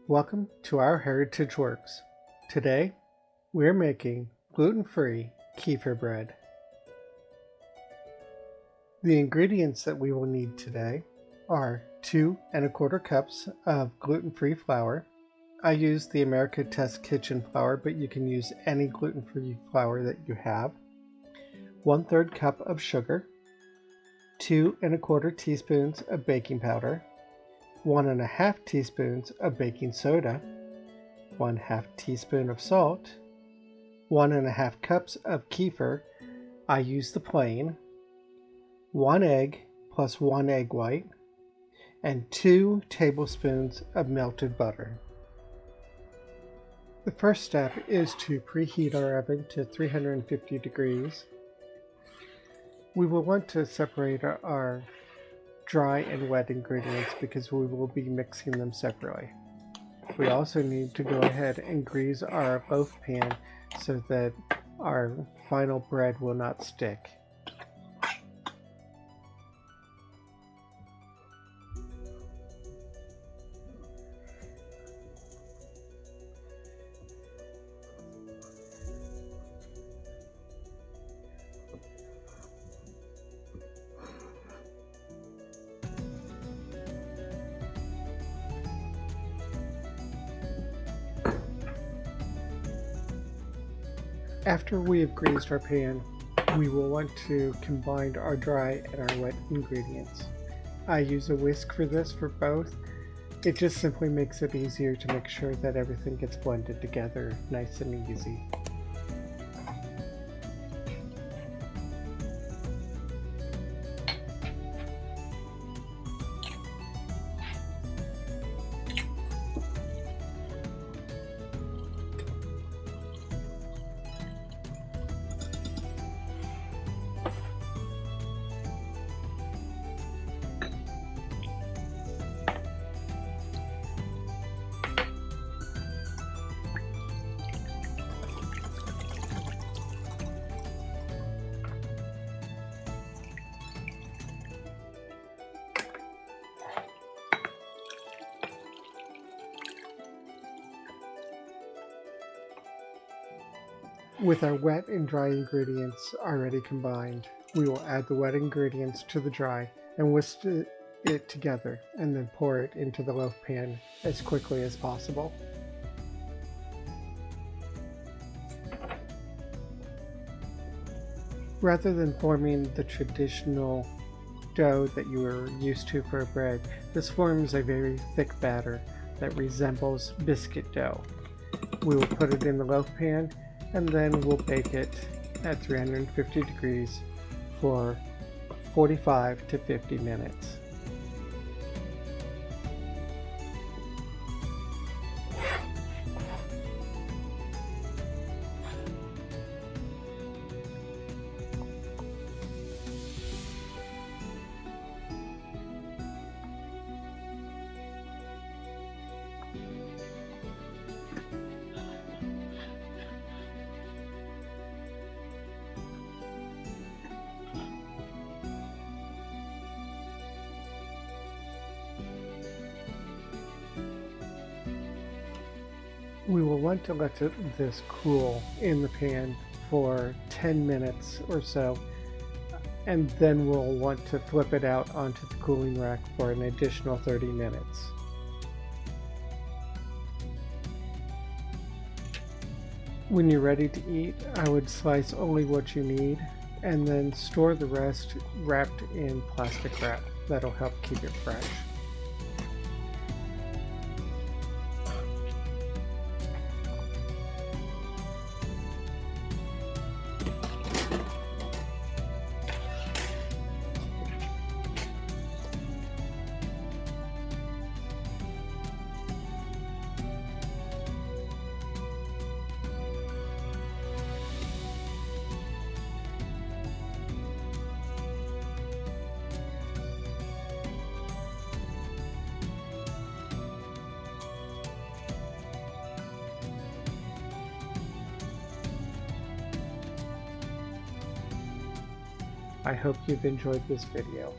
Welcome to our Heritage Works. Today, we're making gluten-free kefir bread. The ingredients that we will need today are 2 1/4 cups of gluten-free flour. I use the America Test Kitchen flour, but you can use any gluten-free flour that you have. 1/3 cup of sugar, 2 1/4 teaspoons of baking powder, 1 1/2 teaspoons of baking soda, 1/2 teaspoon of salt, 1 1/2 cups of kefir. I use the plain, 1 egg plus 1 egg white, and 2 tablespoons of melted butter. The first step is to preheat our oven to 350 degrees. We will want to separate our dry and wet ingredients because we will be mixing them separately. We also need to go ahead and grease our loaf pan so that our final bread will not stick. After we have greased our pan, we will want to combine our dry and our wet ingredients. I use a whisk for this for both. It just simply makes it easier to make sure that everything gets blended together nice and easy. With our wet and dry ingredients already combined, we will add the wet ingredients to the dry and whisk it together and then pour it into the loaf pan as quickly as possible. Rather than forming the traditional dough that you are used to for bread, this forms a very thick batter that resembles biscuit dough. We will put it in the loaf pan and then we'll bake it at 350 degrees for 45 to 50 minutes. We will want to let this cool in the pan for 10 minutes or so, and then we'll want to flip it out onto the cooling rack for an additional 30 minutes. When you're ready to eat, I would slice only what you need and then store the rest wrapped in plastic wrap. That'll help keep it fresh. I hope you've enjoyed this video.